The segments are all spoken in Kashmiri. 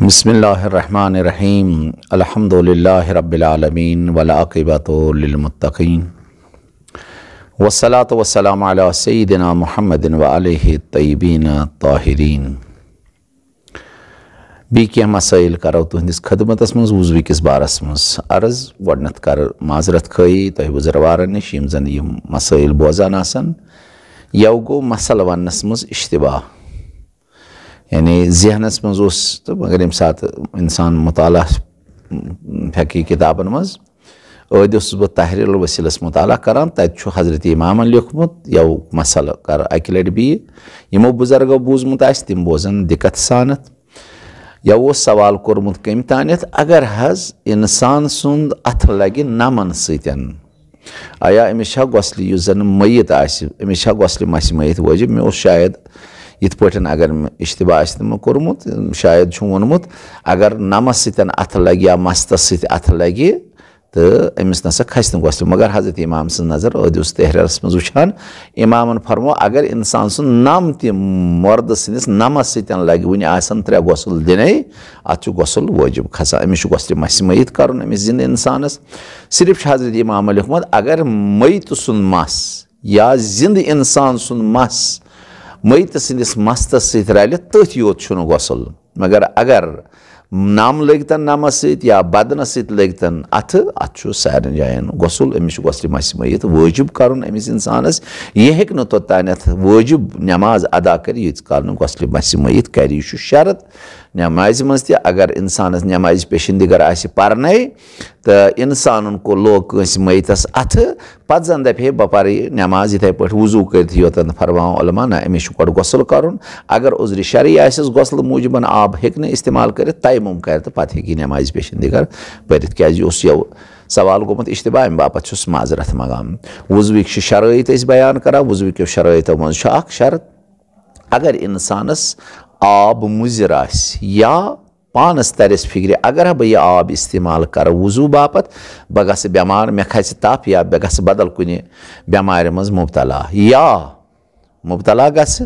बिस्मिल्लाहिर्रहमानिर्रहीम अल्हम्दुलिल्लाहि रब्बिल आलमीन वल आक़िबतु लिल मुत्तक़ीन वस्सलातु वस्सलामु अला सय्यिदिना मुहम्मदिन व आलिहि तय्यिबीन ताहिरीन। बी क्या मसाइल करो तुहंदिस खदमतस मज वुज़ू किस बारस मज अर्ज गडनत कर माजरत खई तह बुजुर्गवारन निश यम जन यम मसाइल बोजान आसन यव गो मसल वनस मज इश्तिबाह यानी जहनस मज तो मगर यम सात इंसान मुताला फकी किताबन मज अदस बह तहरीर वसीलस मुताला करान तत हजरत इमामन लिखमुत यव मसल कर अकि लट बी यमो बुजुर्गो बूजमुत आस तिम बोजन दिक्कत सानत यव सवाल कोरमुत कम तानत अगर हज इंसान सुंद अथ लगे नमन सतन आया अमिस गसल युस जन मयत अमिस गसल मस मयत वजब मे शायद इत पटन अगर इश्तिबा कोरमुत शायद वोनमुत अगर नमस सतन अथ लगे या मस्तस सत अथ लगे तो अमिस नसा खस गसल मगर हजरत इमाम सं नजर अदस तहरीरस मज वुचान इमामन फरमो अगर इंसान सुन नम त मर्द सदिस नमस सतन लगे वन आसन 3 गसल दिन अत गसल वाजिब खसा अमिस गसल मस मयत कर अमिस जिंद इंसानस सिर्फ हजरत इमाम लिखमत अगर मयत सुन मस या जिंद इंसान सुन मस मयत सदिस मस्तस सत रल तथ योत गसल मगर अगर नाम लगतन नमस सत या बदनस सत लगतन अथ सारे जायन गसल अमिस गसल मस मयत वाजिब कर अमिस इंसानस यह हेक न तोतानथ वाजिब नमाज अदा कर यीत काल गसल मस मयत कर यह शरत नमाज मज त अगर इंसानस नमाज पेशिंदिगर आसि परने तो इंसान को लोग कंस मयतस अथ पत जन दपे बह पर नमाज इथे पे वजू कर योतन फरमाओ उलमा ना अमिस गोड गसल कर अगर उज़्र शरई आसिस गसल मूजबन आब हेक न इस्तेमाल कर तयमुम कर तो पत हेकी नमाज पेशिंदिगर परित क्या यव सवाल गोमुत इश्तिबा अम बापत माजरत मंगान वजूक शराइत बयान करा वजूक शराइतों मज शरत अगर इंसानस आब मुजिर या पानस तरस फिक्र अगर बह यह आब इस्तेमाल कर वजू बापत बह गस बेमार मे खस तप या बह गस बदल कुन बेमार मज मुबतला या मुबतला गस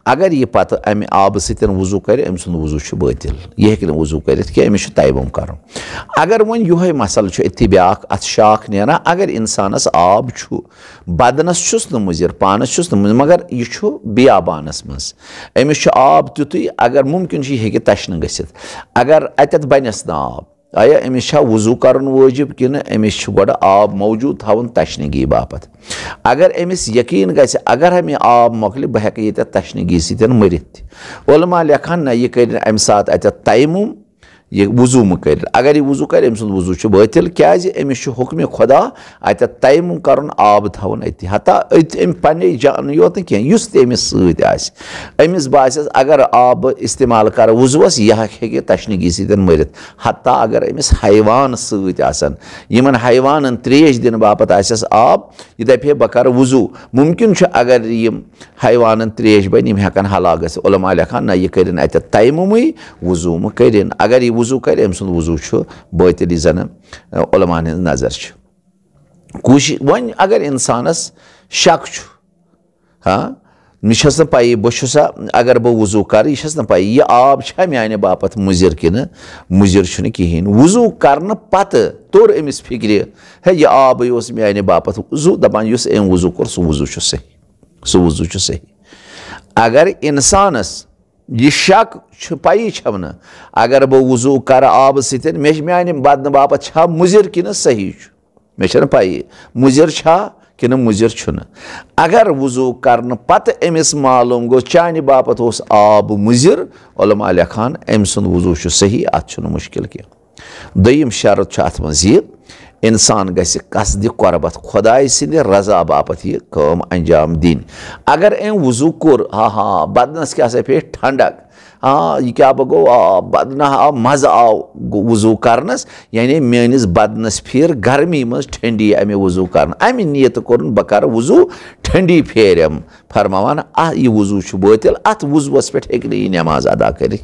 अगर यह पत अमि आब सतन वजू कर अम सुंद वजू बातिल यह हेक वजू कर अमिस तयमुम कर अगर वन यह मसल अति ब्या अत शाख नेरा अगर इंसानस आब बदनस छुस न मुजिर पानस छुस न मगर यह बियाबानस मज अमिस आब तुत अगर मुमकिन यह तशन गसित अगर अत बनस न आब आया अमिस वजू कर वाजिब कि अमिस गोड आब मौजूद थवन तशनगी बापत अगर अमिस यकीन गस अगर हमें आब मोकल बह हेक ये तशनगी सतन मरित उलमा लेखान ना यह कर अमि सात अत तयमुम यह वजू म कर अगर यह वजू कर अम सुंद वजू बातिल क्या अमिस हुक्म खुदा अत तयमुम कर आब थवन अति हता अम पन्ने जान योत कस तमिस अमिस बास अगर आब इस्तेमाल कर वजूस यह हे तशनगी सतन मरित हता अगर अमिस हैवान सतन हैवान त्रेश दिन बापत आस आब यह दपे बह कर वजू मुमकिन अगर यम हैवान त्रेश बन यम हेकन हलाक गस उलमा लेखान ना यह कर अत तयमुम वजू म कर अगर यह वजू कर अम सुंद वजू बातिल जन उलमान नजर कोशिश वन अगर इंसानस शक हाँ मे पी बसा अगर बह वजू कर यह पी यह आब माने बापत मुजिर कि मुजिर कहें वजू कर पत तोर अमिस फिक्र है यह आब माने बापत वजू दपान अम वजू कोर सह वजू सही अगर इंसानस यह शक पी छम अगर बह वजू कर आब सतन माने बदन बापत मुजिर कि सही मे पी मुजिर कि मुजिर अगर वजू कर पत अमिस मालूम गो चाने बापत आब मुजिर उलमा लेखान अम सुंद वजू सही अत मुश्किल कह दोयम शरत अत मज इंसान गस कसद कुर्बत खुदाई सिंद रजा बापत यह काम अंजाम दिन अगर अम वजू कोर हाँ हाँ बदनस क्या पे ठंडक हाँ यह क्या गो बदन आव मज आव वजू करनस यानी मेनिस बदनस फिर गर्मी मज ठंडी अमे वजू कर अमि नीयत कोर बह कर वजू ठंडी फेरम फरमावान यह वजू बातिल अत वजूस पे हेक यह नमाज अदा कर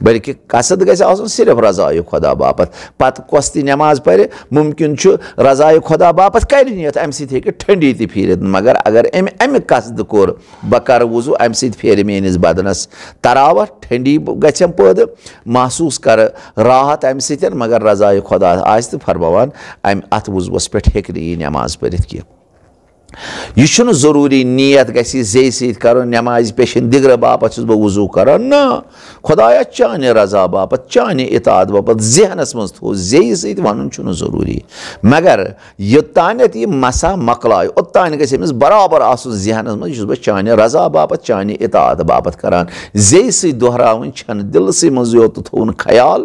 बल्कि कसद गस सिर्फ रजाए खुदा बापत पत कस नमाज पर मुमकिन रजाए खुदा बापत कर नीयत अम सत ठंडी त फिर मगर अगर अमि कसद कोर बह कर वजू अम सत फेर मेनिस बदनस तरावत ٹھنڈی گژھٮ۪م پٲدٕ محسوٗس کَرٕ راحت اَمہِ سۭتۍ مگر رضایہِ خۄدا آسہِ تہٕ فرماوان اَتھ وُضوٗوَس پٮ۪ٹھ ہیٚکہِ نہٕ یہِ نٮ۪ماز پٔرِتھ کینٛہہ یہِ چھُنہٕ ضروٗری نیت گژھِ یہِ زیٚیہِ سۭتۍ کَرُن نٮ۪مازِ پیشن دِگرٕ باپتھ چھُس بہٕ وضوٗ کران نہ خۄدایا چانہِ رضا باپتھ چانہِ اطاعت باپتھ ذہنس منٛز تھوٚو زیٚیہِ سۭتۍ وَنُن چھُنہٕ ضروٗری مگر یوٚتانٮ۪تھ یہِ مسا مۄکلایہِ اوٚتانۍ گژھِ أمِس برابر آسُن ذہنس منٛز یہِ چھُس بہٕ چانہِ رضا باپتھ چانہِ اطاعت باپتھ کران زیٚیہِ سۭتۍ دۄہراوٕنۍ چھنہٕ دِلسٕے منٛز یوت تھوٚوُن خیال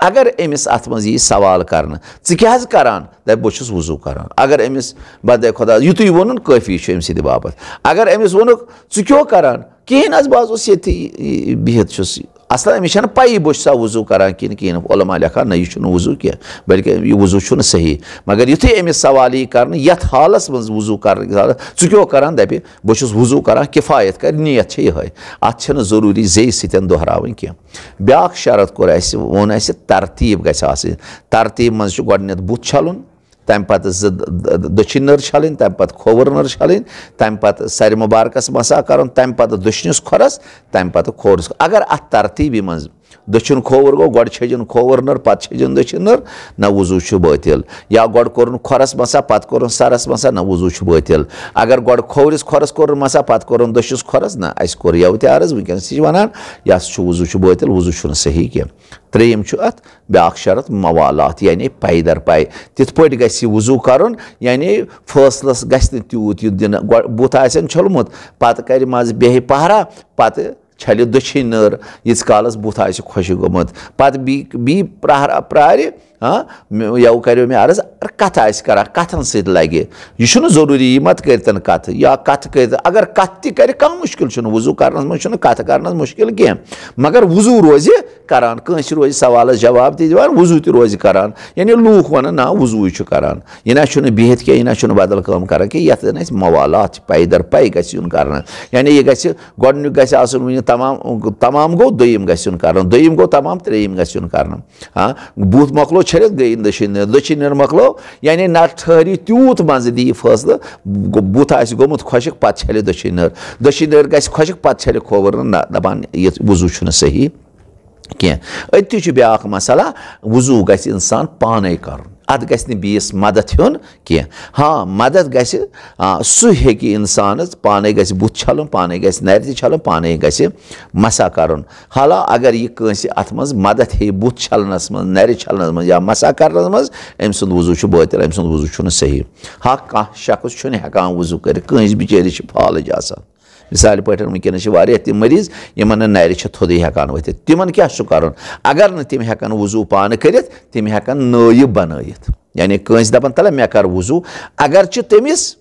اگر أمِس اَتھ منٛز یی سوال کرنہٕ ژٕ کیٛاہ حظ کران دَپہِ بہٕ چھُس وضوٗ کران اگر أمِس بداے خۄدا یِتُے ووٚنُن کٲفی چھُ أمۍ سٕنٛدِ باپتھ اگر أمِس ووٚنُکھ ژٕ کیٛاہ کران کِہیٖنۍ حظ بہٕ حظ اوسُس ییٚتھی بِہِتھ چھُس اصل أمِس چھنہٕ پَیی بہٕ چھُسا وضوٗ کران کِنہٕ کِہیٖنۍ علما لیکھان نہ یہِ چھُنہٕ وضوٗ کینٛہہ بلکہِ یہِ وضوٗ چھُنہٕ صحیح مگر یُتھُے أمِس سوال یی کرنہٕ یتھ حالس منٛز وضوٗ کرنٕکِس حالس ژٕ کیٛاہ کران دَپہِ بہٕ چھُس وضوٗ کران کِفایت کرِ نیت چھےٚ یِہے اتھ چھنہٕ ضروٗری زیٚیہِ سۭتۍ دۄہراوٕنۍ کینٛہہ بیٛاکھ شرط کوٚر اَسہِ ووٚن اَسہِ ترتیٖب گژھِ آسٕنۍ ترتیٖب منٛز چھُ گۄڈٕنٮ۪تھ بُتھ چھلُن تَمہِ پتہٕ زٕ دٔچھِنۍ نٔر چھلٕنۍ تَمہِ پتہٕ کھووُر نٔر چھلٕنۍ تَمہِ پتہٕ سرِ مُبارکس مسا کرُن تَمہِ پتہٕ دٔچھنِس کھۄرس تَمہِ پتہٕ کھوورِس اگر اتھ ترتیٖبہِ منٛز دٔچھُن کھووُر گوٚو گۄڈٕ چھٔجِن کھووُر نٔر پتہٕ چھٔجِن دٔچھِنۍ نٔر نہ وضوٗ چھُ بٲطِل یا گۄڈٕ کوٚرُن کھۄرس مسا پتہٕ کوٚرُن سرس مسا نہ وضوٗ چھُ بٲطِل اگر گۄڈٕ کھوورِس کھۄرس کوٚرُن مسا پتہٕ کوٚرُن دٔچھِس کھۄرس نہ اَسہِ کوٚر یَوٕ تہِ عرض وٕنکیٚنس چھِ ونان یہِ ہسا چھُ وضوٗ چھُ بٲطِل وضوٗ چھُنہٕ صحیح کینٛہہ ترٛیٚیِم چھُ اتھ بیٛاکھ شرط موالات یعنی پَے در پَے تِتھ پٲٹھۍ گژھِ یہِ وضوٗ کرُن یعنی فٲصلس گژھِ نہٕ تیوٗت یہِ دِنہٕ بُتھ آسٮ۪ن چھوٚلمُت پتہٕ کرِ منٛزٕ بیٚہہِ پہرا پتہٕ چھلہِ دٔچھِنۍ نٔر ییٖتِس کالس بُتھ آسہِ خۄشِک گوٚمُت پتہٕ بیٚیہِ پرٛارِ یَوٕ کریو مےٚ عرض کتھٕ آسہِ کران کتھن سۭتۍ لگہِ یہِ چھُنہٕ ضروٗری یہِ مت کٔرتن کتھٕ یا کتھٕ کٔرِتھ اگر کتھ تہِ کرِ کانٛہہ مُشکِل چھُنہٕ وضوٗ کرنس منٛز چھُنہٕ کتھٕ کرنس مُشکِل کینٛہہ مگر وضوٗ روزِ کران کٲنٛسہِ روزِ سوالس جواب تہِ دِوان وضوٗ تہِ روزِ کران یعنی لوٗکھ ونان نہ وضوٗے چھُ کران یہِ نہ چھُنہٕ بِہِتھ کینٛہہ یہِ نہ چھُنہٕ بدل کٲم کران کینٛہہ یتھ زن اَسہِ موالات چھِ پَے در پَے گژھِ یُن کرنہٕ یعنی یہِ گژھِ گۄڈٕنیُک گژھِ آسُن وُنہِ تمام گوٚو دوٚیِم گژھِ یُن کرنہٕ دوٚیِم گوٚو تمام ترٛیٚیِم گژھِ یُن کرنہٕ بُتھ مۄکلو چھٔلِتھ گٔے دٔچھِنۍ نٔر دٔچھِنۍ نٔر مۄکلو یعنی نہ ٹھٔہرِ تیوٗت منٛزٕ دِیہِ فٲصلہٕ بُتھ آسہِ گوٚمُت خۄشِک پتہٕ چھلہِ دٔچھِنۍ نٔر دٔچھِنۍ نٔر گژھِ خۄشِک پتہٕ چھلہِ کھووُر نٔر نہ دپان یہِ وضوٗ چھُنہٕ صحیح کینٛہہ أتھی چھُ بیٛاکھ مسلہ وضوٗ گژھِ اِنسان پانے کرُن اتھ گژھِ نہٕ بیٚیِس مدد ہیوٚن کینٛہہ ہاں مدد گژھِ سُہ ہیٚکہِ اِنسانس پانے گژھِ بُتھ چھلُن پانے گژھِ نرِ تہِ چھلُن پانے گژھِ مسا کرُن حالا اگر یہِ کٲنٛسہِ اتھ منٛز مدد ہیٚیہِ بُتھ چھلنس منٛز نرِ چھلنس منٛز یا مسا کرنس منٛز أمۍ سُنٛد وضوٗ چھُ بٲطِل أمۍ سُنٛد وضوٗ چھُنہٕ صحیح ہاں کانٛہہ شخص چھُنہٕ ہٮ۪کان وضوٗ کٔرِتھ کٲنٛسہِ بِچٲرِس چھِ فالٕج آسان مِثالہِ پٲٹھۍ وٕنکیٚنس چھِ واریاہ تِم مٔریٖض یِمن نہٕ نرِ چھِ تھوٚدُے ہٮ۪کان ؤتھِتھ تِمن کیٛاہ چھُ کرُن اگر نہٕ تِم ہٮ۪کن وضوٗ پانہٕ کٔرِتھ تِم ہٮ۪کن نٲیِب بنٲیِتھ یعنی کٲنٛسہِ دپان تَلہ مےٚ کر وضوٗ اگرچہِ تٔمِس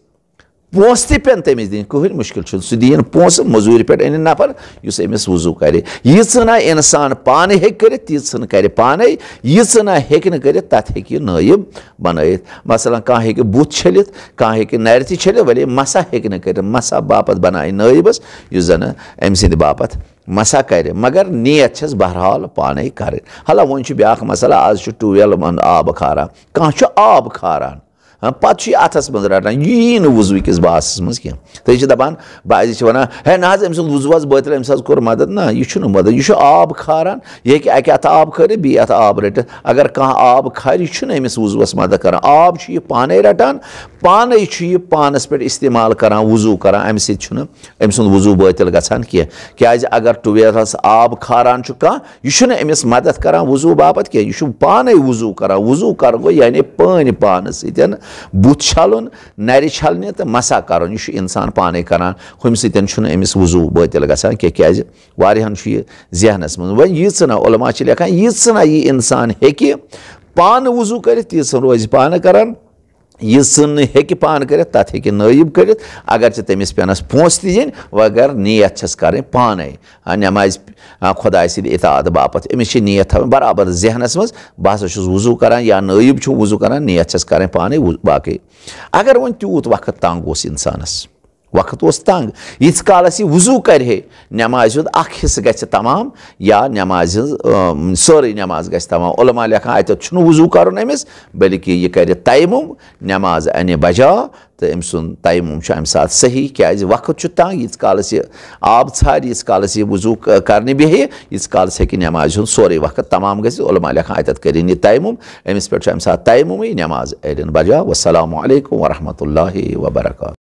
پونٛسہٕ تہِ پٮ۪ن تٔمِس دِنۍ کٕہۭنۍ مُشکِل چھُنہٕ سُہ دِیِن پونٛسہٕ موٚزوٗرِ پٮ۪ٹھ أنِن نفر یُس أمِس وضوٗ کرِ ییٖژٕ نہ اِنسان پانہٕ ہیٚکہِ کٔرِتھ تیٖژٕ نہٕ کرِ پانے ییٖژٕ نہ ہیٚکہِ نہٕ کٔرِتھ تتھ ہیٚکہِ یہِ نٲیِب بنٲیِتھ مثلاً کانٛہہ ہیٚکہِ بُتھ چھٔلِتھ کانٛہہ ہیٚکہِ نرِ تہِ چھٔلِتھ ؤلے مسا ہیٚکہِ نہٕ کٔرِتھ مسا باپتھ بنایہِ نٲیِبس یُس زنہٕ أمۍ سٕنٛدِ باپتھ مسا کرِ مگر نیت چھس بہرحال پانے کرٕنۍ حالا وۄنۍ چھُ بیٛاکھ مسلہ آز چھُ ٹیوٗب وٮ۪ل آبہٕ کھاران کانٛہہ چھُ آب کھاران پتہٕ چھُ یہِ اتھس منٛز رٹان یہِ یی نہٕ وضوٗ کِس باسس منٛز کینٛہہ تُہۍ چھِ دپان بعضِ چھِ ونان ہے نہ حظ أمۍ سُنٛد وضوٗ حظ بٲطِل أمِس حظ کوٚر مدد نہ یہِ چھُنہٕ مدد یہِ چھُ آب کھاران یہِ ہیٚکہِ اکہِ اتھٕ آب کھٲرِتھ بیٚیہِ اتھٕ آب رٔٹِتھ اگر کانٛہہ آب کھارِ یہِ چھُنہٕ أمِس وضوٗوس مدد کران آب چھُ یہِ پانے رٹان پانے چھُ یہِ پانس پٮ۪ٹھ استعمال کران وضوٗ کران امہِ سۭتۍ چھُنہٕ أمۍ سُنٛد وضوٗ بٲطِل گژھان کینٛہہ کیٛازِ اگر ٹُویلس آب کھاران چھُ کانٛہہ یہِ چھُنہٕ أمِس مدد کران وضوٗ باپتھ کینٛہہ یہِ چھُ پانے وضوٗ کران وضوٗ کرُن گوٚو یعنی پٲنۍ پانس سۭتۍ بُتھ چھلُن نرِ چھلنہِ تہٕ مسا کرُن یہِ چھُ اِنسان پانے کران ہُمہِ سۭتۍ چھُنہٕ أمِس وضوٗ بٲطِل گژھان کینٛہہ کیٛازِ واریاہن چھُ یہِ ذہنس منٛز وۄنۍ ییٖژٕ نہ علما چھِ لیکھان ییٖژٕ نہ یہِ اِنسان ہیٚکہِ پانہٕ وضوٗ کٔرِتھ تیٖژٕ روزِ پانہٕ کران ییٖژٕ نہٕ ہیٚکہِ پانہٕ کٔرِتھ تتھ ہیٚکہِ نٲیِب کٔرِتھ اگرچہِ تٔمِس پٮ۪نس پونٛسہٕ تہِ دِنۍ وگر نیت چھس کرٕنۍ پانے نٮ۪مازِ خۄداے سٕنٛدِ اطاعت باپتھ أمِس چھِ نیت تھاوٕنۍ برابر ذہنس منٛز بہٕ ہسا چھُس وضوٗ کران یا نٲیِب چھُ وضوٗ کران نیت چھس کرٕنۍ پانے باقٕے اگر وۄنۍ تیوٗت وقت تنٛگ اوس انسانس वक्त ओस तंग यीच कालस यह वजू करे नमाज हुंद अख हिस्स गछ तमाम या नमाज सारी नमाज गछ तमाम उलमा लेखान अत वजू करन अमिस बल्कि यह कर तयमुम नमाज अने बजा तो अम सुन तयमुम अम सात सही क्या वक्त तंग यीच कालस यह आब छाड़ यीच कालस यह वजू करने बेहे यीच कालस हेकि नमाज हुंद सोरे वक्त तमाम गछ उलमा लेखान अत करिन यह तयमुम अमिस पे अम सात तयमुम नमाज अड़न बजा वस्सलामु अलैकुम वरहमतुल्लाहि वबरकातुहू।